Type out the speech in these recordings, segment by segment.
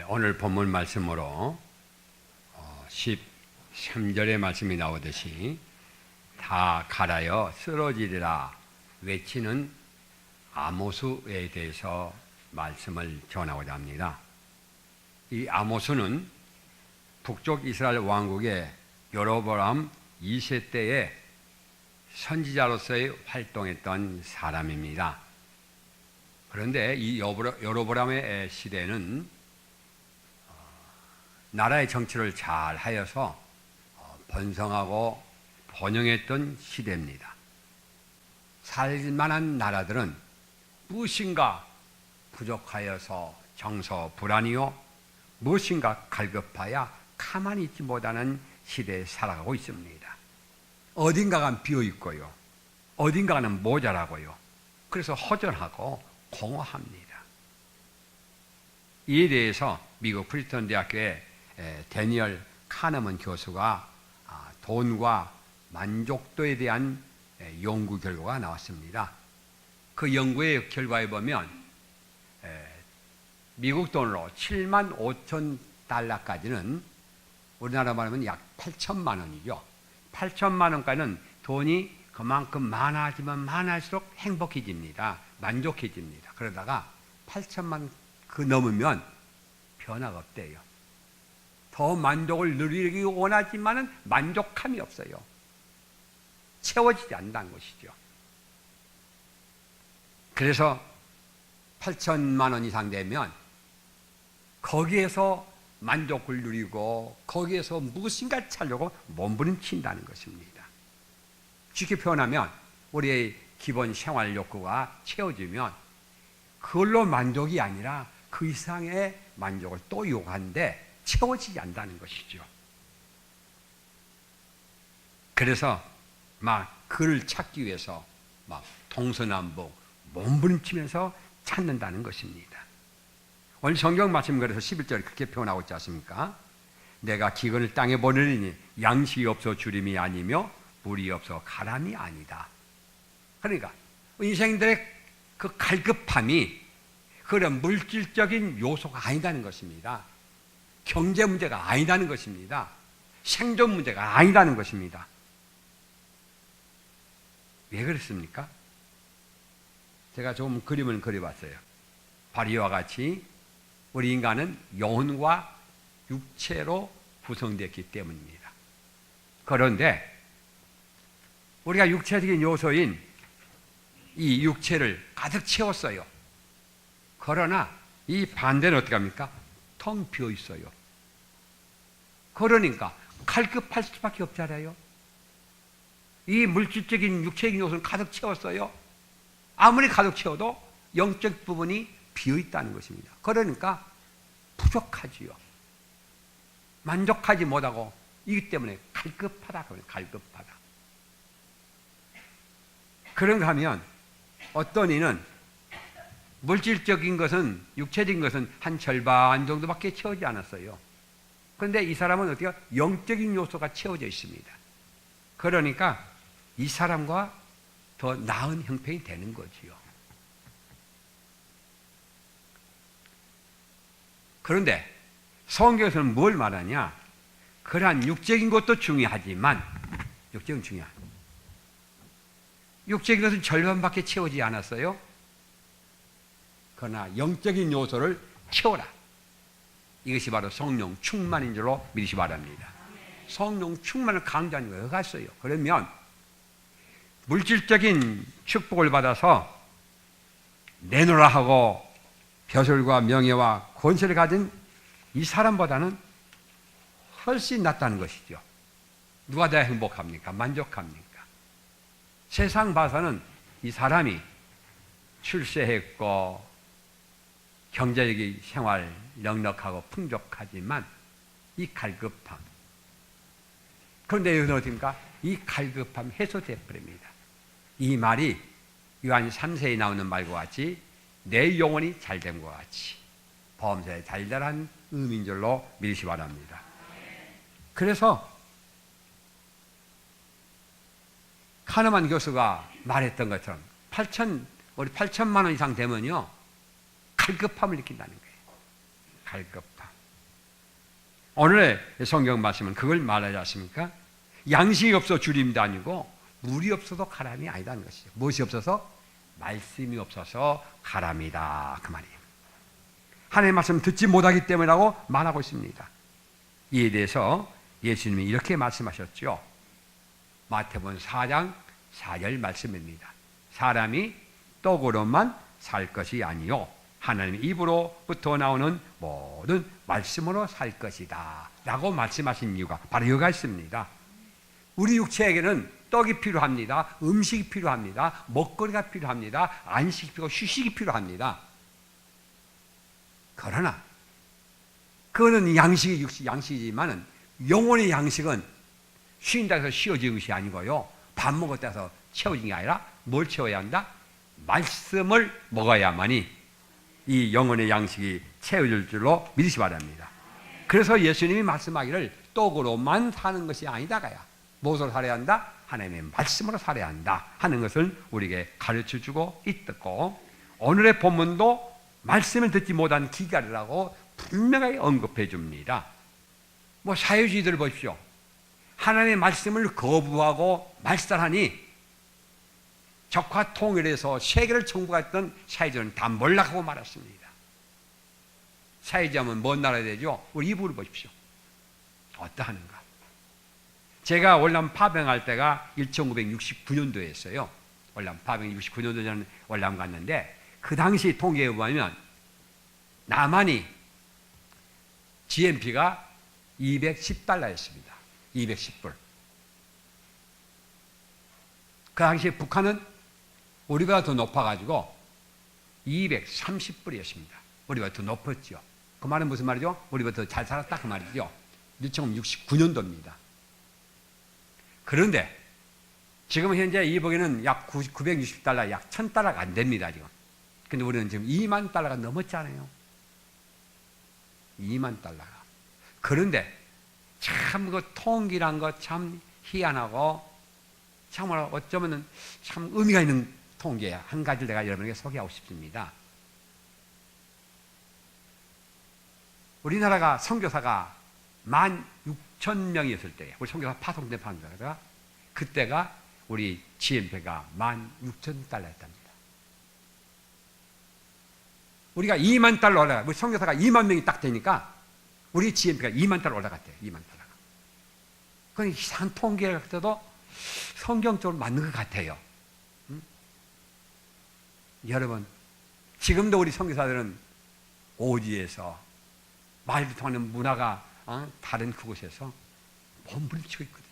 오늘 본문 말씀으로 13절의 말씀이 나오듯이 다 갈아여 쓰러지리라 외치는 아모스에 대해서 말씀을 전하고자 합니다. 이 아모스는 북쪽 이스라엘 왕국의 여로보암 2세 때에 선지자로서의 활동했던 사람입니다. 그런데 이 여로보암의 시대는 나라의 정치를 잘 하여서 번성하고 번영했던 시대입니다. 살만한 나라들은 무엇인가 부족하여서 정서 불안이요 무엇인가 갈급하여 가만히 있지 못하는 시대에 살아가고 있습니다. 어딘가가 비어있고요 어딘가는 모자라고요. 그래서 허전하고 공허합니다. 이에 대해서 미국 프리스턴 대학교의 데니얼 카너먼 교수가 돈과 만족도에 대한 연구 결과가 나왔습니다. 그 연구의 결과에 보면 미국 돈으로 7만 5천 달러까지는 우리나라 말하면 약 8천만 원이죠. 8천만 원까지는 돈이 그만큼 많아지면 많아질수록 행복해집니다. 만족해집니다. 그러다가 8천만 그 넘으면 변화가 없대요. 더 만족을 누리기 원하지만은 만족함이 없어요. 채워지지 않는다는 것이죠. 그래서 8천만 원 이상 되면 거기에서 만족을 누리고 거기에서 무엇인가 찾려고 몸부림친다는 것입니다. 쉽게 표현하면 우리의 기본 생활 욕구가 채워지면 그걸로 만족이 아니라 그 이상의 만족을 또 요구하는데 채워지지 않는다는 것이죠. 그래서 막 그를 찾기 위해서 막 동서남북 몸부림치면서 찾는다는 것입니다. 오늘 성경 말씀 그래서 11절에 그렇게 표현하고 있지 않습니까? 내가 기근을 땅에 보내리니 양식이 없어 주림이 아니며 물이 없어 가람이 아니다. 그러니까 인생들의 그 갈급함이 그런 물질적인 요소가 아니다는 것입니다. 경제 문제가 아니다는 것입니다. 생존 문제가 아니다는 것입니다. 왜 그렇습니까? 제가 좀 그림을 그려봤어요. 바로 이와 같이 우리 인간은 영혼과 육체로 구성되었기 때문입니다. 그런데 우리가 육체적인 요소인 이 육체를 가득 채웠어요. 그러나 이 반대는 어떻게 합니까? 텅 비어 있어요. 그러니까 갈급할 수밖에 없잖아요. 이 물질적인 육체적인 요소는 가득 채웠어요. 아무리 가득 채워도 영적 부분이 비어 있다는 것입니다. 그러니까 부족하지요. 만족하지 못하고 이기 때문에 갈급하다. 갈급하다. 그런가 하면 어떤 이는 물질적인 것은 육체적인 것은 한 절반 정도밖에 채우지 않았어요. 그런데 이 사람은 어떻게 영적인 요소가 채워져 있습니다. 그러니까 이 사람과 더 나은 형편이 되는 거지요. 그런데 성경에서는 뭘 말하냐? 그러한 육적인 것도 중요하지만 육적인 중요한 육적인 것은 절반밖에 채우지 않았어요. 그러나 영적인 요소를 채워라. 이것이 바로 성령 충만인 줄로 믿으시 바랍니다. 성령 충만을 강조하는 거예요. 갔어요. 그러면 물질적인 축복을 받아서 내놓으라 하고 벼슬과 명예와 권세를 가진 이 사람보다는 훨씬 낫다는 것이죠. 누가 더 행복합니까? 만족합니까? 세상 봐서는 이 사람이 출세했고 경제적인 생활 넉넉하고 풍족하지만 이 갈급함. 그런데 여기는 어디입니까? 이 갈급함 해소되어 버립니다. 이 말이 요한 3세에 나오는 말과 같이 내 영혼이 잘된 것 같이 범사에 달달한 의미인 줄로 믿으시 바랍니다. 그래서 카너만 교수가 말했던 것처럼 8천만 원 이상 되면요 갈급함을 느낀다는 거예요. 갈급함. 오늘의 성경 말씀은 그걸 말하지 않습니까? 양식이 없어 주림도 아니고 물이 없어도 가람이 아니다는 것이죠. 무엇이 없어서? 말씀이 없어서 가람이다, 그 말이에요. 하나님의 말씀 듣지 못하기 때문이라고 말하고 있습니다. 이에 대해서 예수님이 이렇게 말씀하셨죠. 마태복음 4장 4절 말씀입니다. 사람이 떡으로만 살 것이 아니요 하나님의 입으로부터 나오는 모든 말씀으로 살 것이다 라고 말씀하신 이유가 바로 여기가 있습니다. 우리 육체에게는 떡이 필요합니다. 음식이 필요합니다. 먹거리가 필요합니다. 안식이 필요하고 휴식이 필요합니다. 그러나 그거는 양식이지만은 영혼의 양식은 쉰다고 해서 쉬어지는 것이 아니고요. 밥 먹었다 해서 채워진 게 아니라 뭘 채워야 한다? 말씀을 먹어야만이 이 영혼의 양식이 채워질 줄로 믿으시 바랍니다. 그래서 예수님이 말씀하기를 떡으로만 사는 것이 아니다가야 무엇으로 살아야 한다? 하나님의 말씀으로 살아야 한다 하는 것을 우리에게 가르쳐주고 있고, 오늘의 본문도 말씀을 듣지 못한 기갈이라고 분명하게 언급해 줍니다. 사회주의들을 보십시오. 하나님의 말씀을 거부하고 말살하니 적화 통일해서 세계를 정복했던 사회주의는 다 몰락하고 말았습니다. 사회주의하면 뭔 나라야 되죠? 우리 이북을 보십시오. 어떠하는가? 제가 월남 파병할 때가 1969년도였어요. 월남 파병 69년도 전에 월남 갔는데 그 당시 통계에 보면 남한이 GNP가 210달러였습니다. 210불. 그 당시에 북한은 우리보다 더 높아가지고 230불이었습니다. 우리보다 더 높았죠. 그 말은 무슨 말이죠? 우리보다 더 잘 살았다 그 말이죠. 1969년도입니다. 그런데 지금 현재 이북에는 약 960달러, 약 1000달러가 안 됩니다, 지금. 근데 우리는 지금 2만 달러가 넘었잖아요. 2만 달러가. 그런데 참 그 통기란 거 참 희한하고 참으로 어쩌면 참 의미가 있는 통계야. 한 가지를 내가 여러분에게 소개하고 싶습니다. 우리나라가 선교사가 16,000명이었을 때, 우리 선교사 파송된 판사가 그때가 우리 GNP가 16,000달러였답니다. 우리가 2만 달러 올라가, 우리 선교사가 2만 명이 딱 되니까 우리 GNP가 2만 달러 올라갔대요. 2만 달러가. 그건 이상한 통계가 같아도 성경적으로 맞는 것 같아요. 여러분, 지금도 우리 선교사들은 오지에서 말도 통하는 문화가 다른 그곳에서 몸부림치고 있거든요.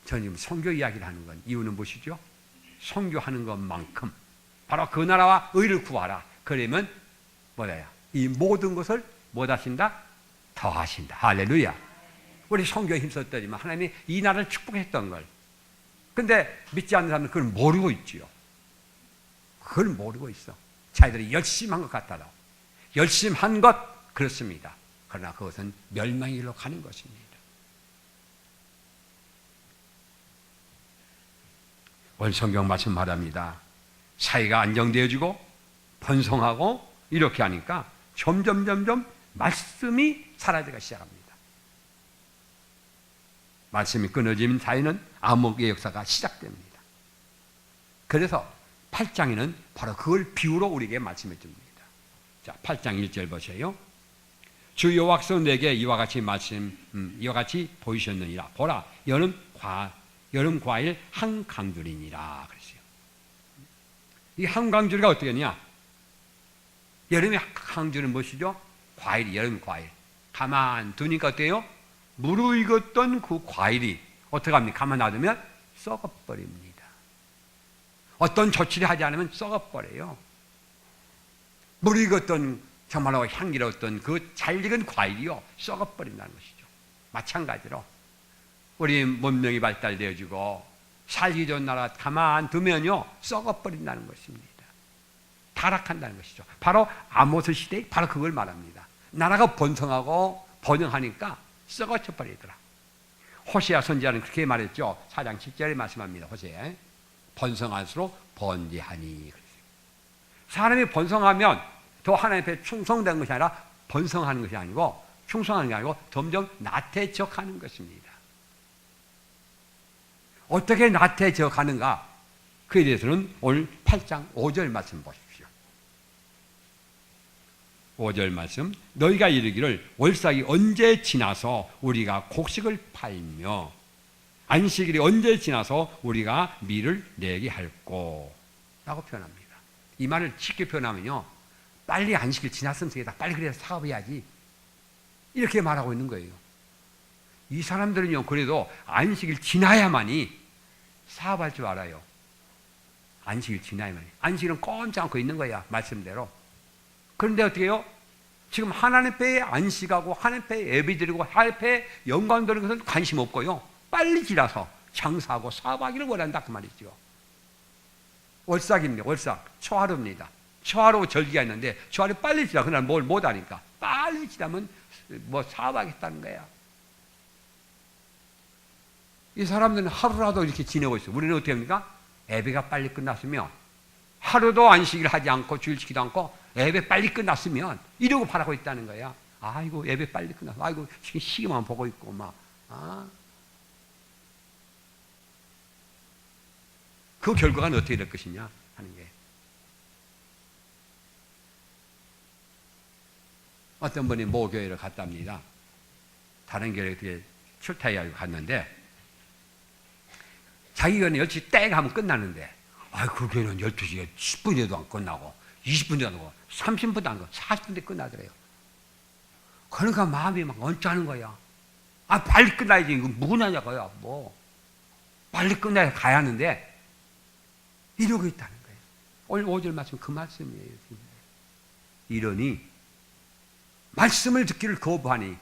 저는 지금 선교 이야기를 하는 건 이유는 무엇이죠? 선교하는 것만큼 바로 그 나라와 의를 구하라. 그러면 뭐야? 이 모든 것을 뭐 하신다? 더 하신다. 할렐루야. 우리 선교에 힘썼더니만 하나님이 이 나라를 축복했던 걸. 근데 믿지 않는 사람은 그걸 모르고 있지요. 그걸 모르고 있어. 자기들이 열심히 한 것 같아도. 열심히 한 것, 그렇습니다. 그러나 그것은 멸망의 길로 가는 것입니다. 오늘 성경 말씀 말합니다. 사회가 안정되어지고 번성하고 이렇게 하니까 점점 말씀이 사라지기 시작합니다. 말씀이 끊어지면 사회는 암흑의 역사가 시작됩니다. 그래서 8장에는 바로 그걸 비유로 우리에게 말씀해 줍니다. 자, 8장 1절 보세요. 주 여호와께서 내게 이와 같이 이와 같이 보이셨느니라. 보라, 여름 과일 한 강줄이니라. 그랬어요. 이 한 강줄이가 어떻게 하냐? 여름의 강줄은 무엇이죠? 과일이, 여름 과일. 가만 두니까 어때요? 무르익었던 그 과일이 어떻게 합니까? 가만 놔두면 썩어버립니다. 어떤 조치를 하지 않으면 썩어버려요. 무르익었던 정말로 향기로웠던 그 잘 익은 과일이요 썩어버린다는 것이죠. 마찬가지로 우리 문명이 발달되어지고 살기 좋은 나라 가만 두면요 썩어버린다는 것입니다. 타락한다는 것이죠. 바로 아모스 시대에 바로 그걸 말합니다. 나라가 번성하고 번영하니까 썩어져 버리더라. 호세아 선지자는 그렇게 말했죠. 4장 7절에 말씀합니다. 호세아 번성할수록 번제하니. 사람이 번성하면 더 하나님 앞에 충성된 것이 아니라 번성하는 것이 아니고 충성하는 게 아니고 점점 나태해져가는 것입니다. 어떻게 나태해져가는가? 그에 대해서는 오늘 8장 5절 말씀 보십시오. 5절 말씀, 너희가 이르기를 월삭이 언제 지나서 우리가 곡식을 팔며 안식일이 언제 지나서 우리가 밀을 내게 할꼬 라고 표현합니다. 이 말을 쉽게 표현하면요, 빨리 안식일 지났으면 되겠다, 빨리 그래서 사업해야지, 이렇게 말하고 있는 거예요. 이 사람들은요, 그래도 안식일 지나야만이 사업할 줄 알아요. 안식일 지나야만이. 안식일은 꼼짝 않고 있는 거야, 말씀대로. 그런데 어떻게 해요? 지금 하나님 앞에 안식하고 하나님 앞에 예배드리고 하나님 앞에 영광 드리는 것은 관심 없고요, 빨리 지나서 장사하고 사업하기를 원한다, 그 말이죠. 월삭입니다. 월삭. 초하루입니다. 초하루 절기가 있는데 초하루 빨리 지나. 그날 뭘 못하니까 빨리 지나면 뭐 사업하겠다는 거야. 이 사람들은 하루라도 이렇게 지내고 있어요. 우리는 어떻게 합니까? 예배가 빨리 끝났으면 하루도 안식일 하지 않고 주일 지키도 않고 예배 빨리 끝났으면 이러고 바라고 있다는 거야. 아이고 예배 빨리 끝났어. 아이고 지금 시계만 보고 있고 막. 그 결과는 어떻게 될 것이냐 하는 게. 어떤 분이 모 교회를 갔답니다. 다른 교회에 어떻게 출타해가지고 갔는데 자기 교회는 10시 땡 하면 끝나는데 그 교회는 12시에 10분에도 안 끝나고 20분도 안 끝나고 30분도 안 끝나고 40분에 끝나더래요. 그러니까 마음이 막 언짢은 거야. 빨리 끝나야지. 이거 무근하냐고요. 뭐 빨리 끝나야 가야 하는데 이러고 있다는 거예요. 오늘 5절 말씀 그 말씀이에요. 이러니 말씀을 듣기를 거부하니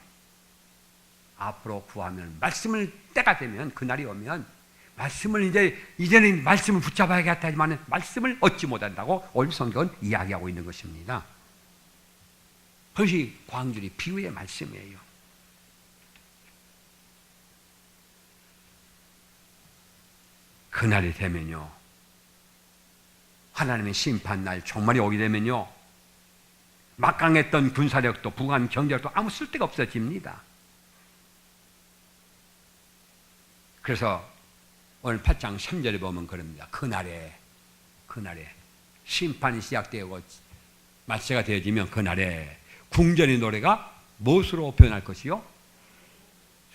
앞으로 구하면 말씀을 때가 되면 그날이 오면 말씀을 이제는 말씀을 붙잡아야겠다 하지만 말씀을 얻지 못한다고 오늘 성경은 이야기하고 있는 것입니다. 그것이 광주리 비유의 말씀이에요. 그날이 되면요, 하나님의 심판날 종말이 오게 되면요, 막강했던 군사력도 부한 경제력도 아무 쓸데가 없어집니다. 그래서 오늘 8장 3절에 보면 그럽니다. 그날에 심판이 시작되고 말세가 되어지면 그날에 궁전의 노래가 무엇으로 변할 것이요?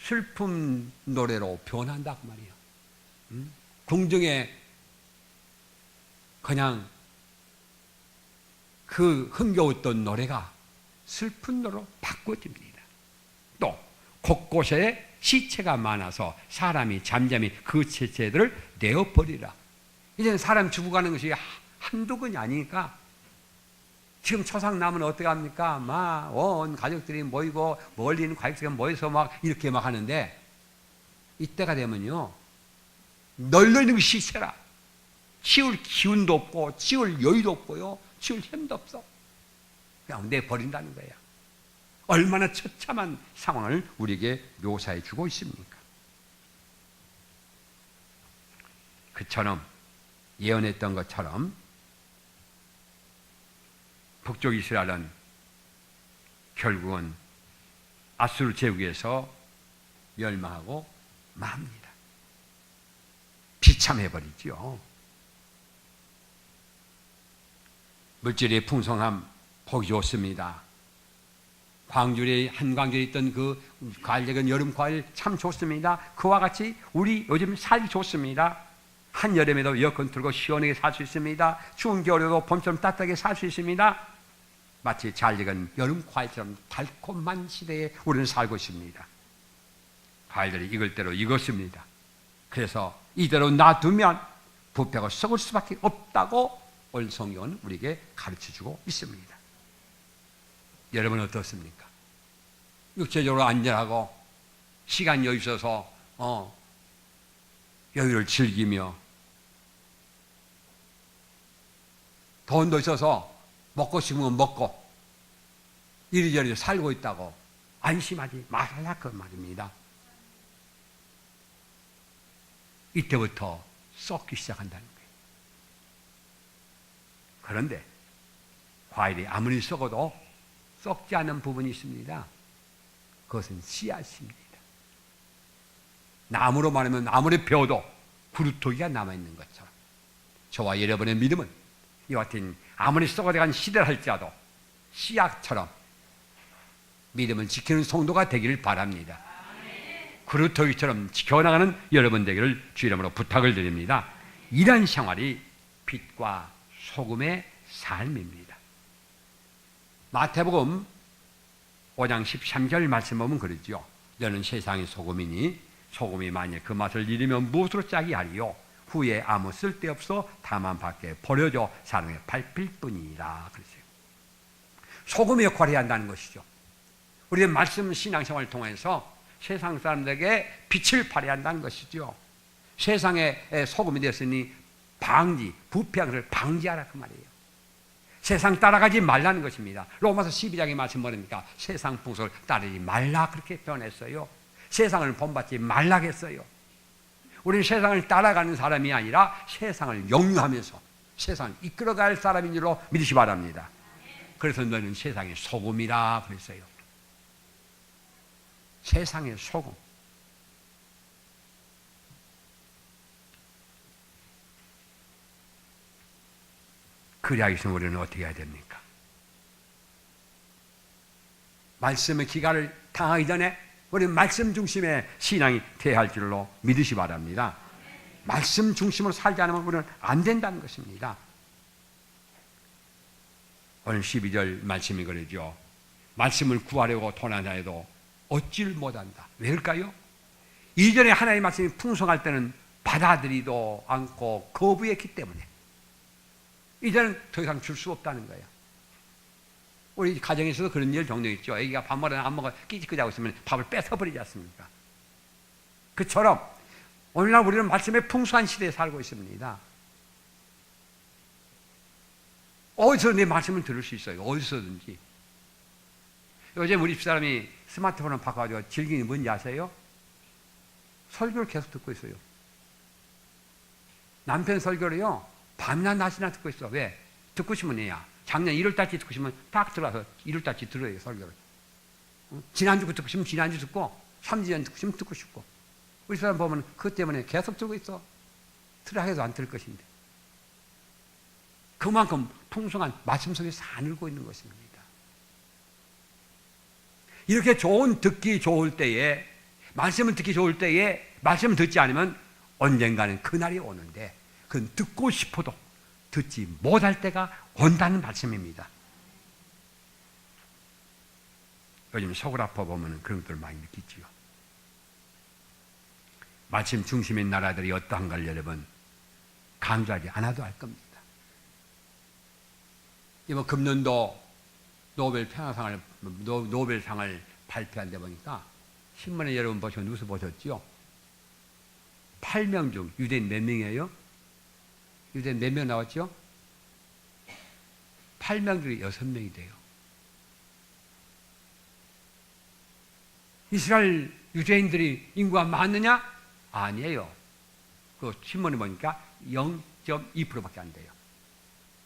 슬픔 노래로 변한다 그 말이에요. 궁중에 그냥 그 흥겨웠던 노래가 슬픈 노래로 바꿔집니다. 또 곳곳에 시체가 많아서 사람이 잠잠히 그 시체들을 내어버리라. 이제는 사람 죽어가는 것이 한두 번이 아니니까 지금 초상 나면 어떻게 합니까? 막 온 가족들이 모이고 멀리 있는 가족들이 모여서 막 이렇게 막 하는데 이때가 되면요, 널려 있는 그 시체라. 치울 기운도 없고 치울 여유도 없고요, 치울 힘도 없어. 그냥 내버린다는 거야. 얼마나 처참한 상황을 우리에게 묘사해 주고 있습니까? 그처럼 예언했던 것처럼 북쪽 이스라엘은 결국은 아수르 제국에서 멸망하고 맙니다. 비참해버리죠. 물질의 풍성함 보기 좋습니다. 광주리에 한광주에 있던 그 과일적인 여름 과일 참 좋습니다. 그와 같이 우리 요즘 살기 좋습니다. 한여름에도 에어컨 틀고 시원하게 살 수 있습니다. 추운 겨울에도 봄처럼 따뜻하게 살 수 있습니다. 마치 잘 익은 여름 과일처럼 달콤한 시대에 우리는 살고 있습니다. 과일들이 익을 대로 익었습니다. 그래서 이대로 놔두면 부패가 썩을 수밖에 없다고 오늘 성경은 우리에게 가르쳐주고 있습니다. 여러분 어떻습니까? 육체적으로 안전하고 시간 여유 있어서 여유를 즐기며 돈도 있어서 먹고 싶으면 먹고 이리저리 살고 있다고 안심하지 말라 그 말입니다. 이때부터 썩기 시작한다는 거예요. 그런데 과일이 아무리 썩어도 썩지 않는 부분이 있습니다. 그것은 씨앗입니다. 나무로 말하면 아무리 베어도 구루토기가 남아있는 것처럼 저와 여러분의 믿음은 이와 같은 아무리 썩어간 시대를 할지라도 씨앗처럼 믿음을 지키는 성도가 되기를 바랍니다. 구루토기처럼 지켜나가는 여러분 되기를 주 이름으로 부탁을 드립니다. 이런 생활이 빛과 소금의 삶입니다. 마태복음 5장 13절 말씀 보면 그러죠. 너는 세상의 소금이니 소금이 만일 그 맛을 잃으면 무엇으로 짜게 하리요? 후에 아무 쓸데없어 다만 밖에 버려져 사람에게 밟힐 뿐이라 그랬어요. 소금의 역할을 해야 한다는 것이죠. 우리의 말씀 신앙생활을 통해서 세상 사람들에게 빛을 발해야 한다는 것이죠. 세상에 소금이 되었으니 방지, 부패한 것을 방지하라 그 말이에요. 세상 따라가지 말라는 것입니다. 로마서 12장의 말씀 뭐랍니까? 세상 풍속을 따르지 말라 그렇게 표현했어요. 세상을 본받지 말라 했어요. 우리는 세상을 따라가는 사람이 아니라 세상을 영유하면서 세상을 이끌어갈 사람인 줄로 믿으시 바랍니다. 그래서 너는 세상의 소금이라 그랬어요. 세상의 소금. 그래야 해서 우리는 어떻게 해야 됩니까? 말씀의 기가를 당하기 전에 우리는 말씀 중심의 신앙이 돼야 할 줄로 믿으시 바랍니다. 말씀 중심으로 살지 않으면 우리는 안 된다는 것입니다. 오늘 12절 말씀이 그러죠. 말씀을 구하려고 도난하려 해도 얻지를 못한다. 왜일까요? 이전에 하나님의 말씀이 풍성할 때는 받아들이도 않고 거부했기 때문에 이제는 더 이상 줄 수 없다는 거예요. 우리 가정에서도 그런 일 종종 있죠. 애기가 밥 먹으면 안 먹어 끼지끼지하고 있으면 밥을 뺏어버리지 않습니까? 그처럼 오늘날 우리는 말씀의 풍성한 시대에 살고 있습니다. 어디서 내 말씀을 들을 수 있어요? 어디서든지. 요즘 우리 집사람이 스마트폰을 바꿔가지고 즐기는 게 뭔지 아세요? 설교를 계속 듣고 있어요. 남편 설교를요 밤이나 낮이나 듣고 있어. 왜? 듣고 싶으면 해야. 작년 1월달치 듣고 싶으면 딱 들어가서 1월달치 들어요 설교를. 지난주 듣고 싶으면 지난주 듣고 3주 전 듣고 싶으면 듣고 싶고. 우리 사람 보면 그것 때문에 계속 들고 있어. 들으라 해도 안 들을 것인데. 그만큼 풍성한 말씀 속에서 사늘고 있는 것입니다. 이렇게 듣기 좋을 때에 말씀을 듣기 좋을 때에 말씀을 듣지 않으면 언젠가는 그날이 오는데 그건 듣고 싶어도 듣지 못할 때가 온다는 말씀입니다. 요즘 속을 아파 보면 그런 것들을 많이 느끼지요. 말씀 중심의 나라들이 어떠한가를 여러분 강조하지 않아도 알 겁니다. 이번 금년도 노벨상을 발표한 데 보니까 신문에 여러분 뉴스 보셨죠? 8명 중 유대인 몇 명이에요? 유대인 몇 명 나왔죠? 8명 중에 6명이 돼요. 이스라엘 유대인들이 인구가 많느냐? 아니에요. 그 신문에 보니까 0.2%밖에 안 돼요.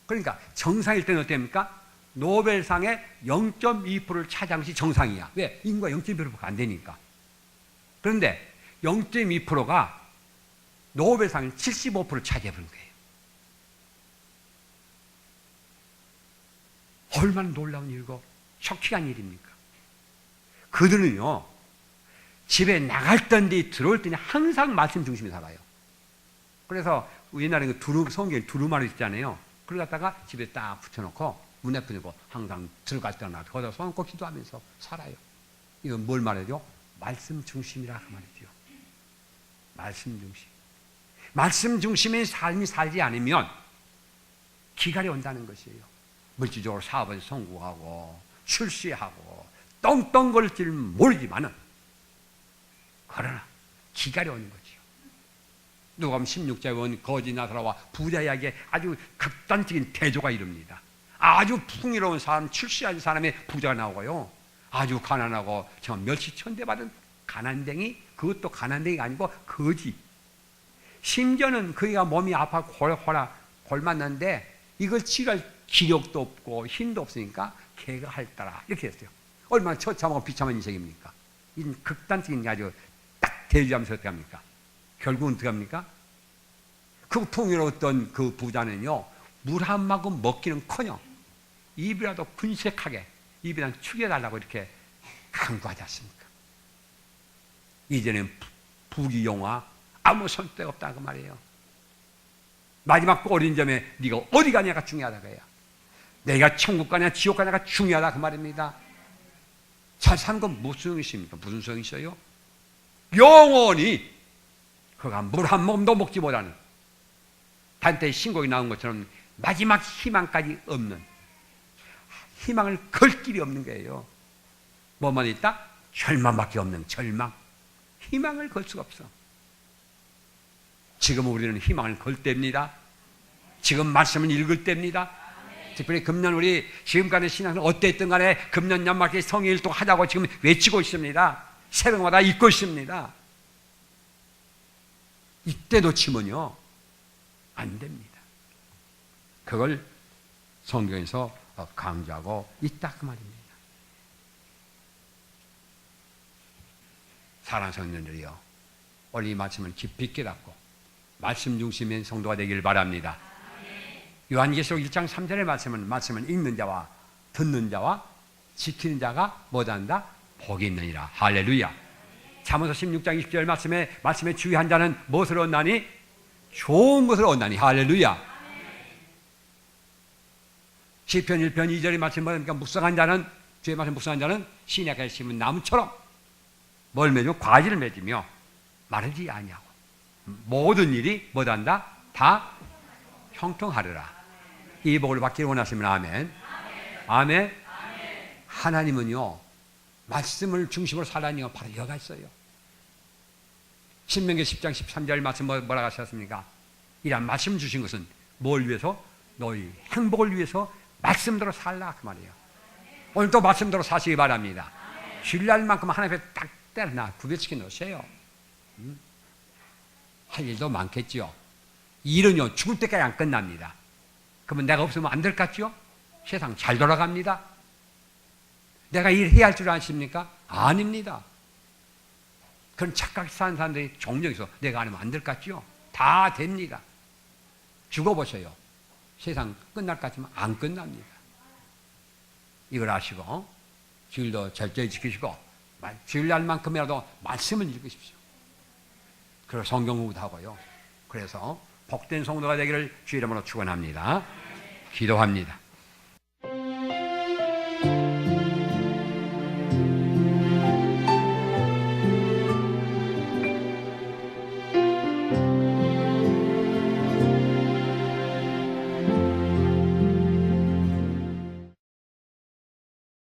그러니까 정상일 때는 어떻습니까? 노벨상의 0.2%를 차지한 것이 정상이야. 왜? 인구가 0.2%밖에 안 되니까. 그런데 0.2%가 노벨상의 75%를 차지해버린 거예요. 얼마나 놀라운 일이고 혁기한 일입니까? 그들은요 집에 나갈 땐지 들어올 때니 항상 말씀 중심에 살아요. 그래서 옛날에 성경에 두루마리 있잖아요. 그걸 갖다가 집에 딱 붙여놓고 문에 붙이고 항상 들어갈 때나 거기다 손 꼭 기도하면서 살아요. 이건 뭘 말해줘? 말씀 중심이라 그 말이죠. 말씀 중심. 말씀 중심의 삶이 살지 않으면 기갈이 온다는 것이에요. 물질적으로 사업에서 성공하고 출세하고 떵떵거릴 줄 모르지만은 그러나 기갈이 오는 거지요. 누가 보면 16장에 온 거지 나사로와 부자에게 아주 극단적인 대조가 이릅니다. 아주 풍요로운 사람, 출세한 사람의 부자가 나오고요. 아주 가난하고 정말 멸시천대받은 가난쟁이, 그것도 가난쟁이가 아니고 거지. 심지어는 그이가 몸이 아파 골맞는데 이걸 치료할 기력도 없고 힘도 없으니까 개가 할따라 이렇게 했어요. 얼마나 처참하고 비참한 인생입니까? 이 극단적인 아주 딱 대주하면서 어떻게 합니까? 결국은 어떻게 합니까? 그 풍요로웠던 그 부자는요, 물 한 모금 먹기는커녕 입이라도 군색하게 입이랑 축여달라고 이렇게 강구하지 않습니까? 이제는 부귀영화 아무 손대 없다 그 말이에요. 마지막 어린 점에 네가 어디 가냐가 중요하다 그래요. 내가 천국 가냐 지옥 가냐가 중요하다 그 말입니다. 잘 산 건 무슨 소용이 있습니까? 무슨 소용이 있어요? 영원히 그가 물 한 모금도 먹지 못하는 단테의 신곡이 나온 것처럼 마지막 희망까지 없는, 희망을 걸 길이 없는 거예요. 뭐만 있다? 절망밖에 없는 절망. 희망을 걸 수가 없어. 지금 우리는 희망을 걸 때입니다. 지금 말씀을 읽을 때입니다. 특별히 금년 우리 지금까지 신앙은 어땠든 간에 금년 연말까지 성일도 하자고 지금 외치고 있습니다. 새벽마다 읽고 있습니다. 이때 놓치면요 안 됩니다. 그걸 성경에서 강조하고 있다 그 말입니다. 사랑하는 성도들이요, 오늘 이 말씀을 깊이 깨닫고 말씀 중심의 성도가 되길 바랍니다. 요한계시록 1장 3절의 말씀은 읽는 자와 듣는 자와 지키는 자가 뭐한다? 복이 있느니라. 할렐루야. 잠언서 16장 20절 말씀에 주의한 자는 무엇을 얻나니? 좋은 것을 얻나니. 할렐루야. 시편 1편 2절의 말씀 뭐니까 묵상한 자는, 주의 말씀 묵상한 자는 신약에 심은 나무처럼 뭘 맺으며 과실을 맺으며 마르지 아니하고 모든 일이 뭐단다? 다 형통하리라. 이 복을 받기를 원하시면 아멘. 아멘. 하나님은요 말씀을 중심으로 살라는 이유가 바로 여기가 있어요. 신명기 10장 13절 말씀 뭐라고 하셨습니까? 이란 말씀 주신 것은 뭘 위해서? 너희 행복을 위해서 말씀대로 살라 그 말이에요. 오늘도 말씀대로 사시기 바랍니다. 주일날만큼 하나님 앞에 딱 때려놔 구별시켜 놓으세요. 할 일도 많겠죠. 일은요 죽을 때까지 안 끝납니다. 그러면 내가 없으면 안 될 것 같죠? 세상 잘 돌아갑니다. 내가 일해야 할 줄 아십니까? 아닙니다. 그런 착각이 사는 사람들이 종종 있어. 내가 안 하면 안 될 것 같죠? 다 됩니다. 죽어보세요. 세상 끝날 것 같지만 안 끝납니다. 이걸 아시고 주일도 철저히 지키시고 주일날만큼이라도 말씀을 읽으십시오. 그리고 성경 공부도 하고요. 그래서 복된 성도가 되기를 주의 이름으로 축원합니다. 기도합니다.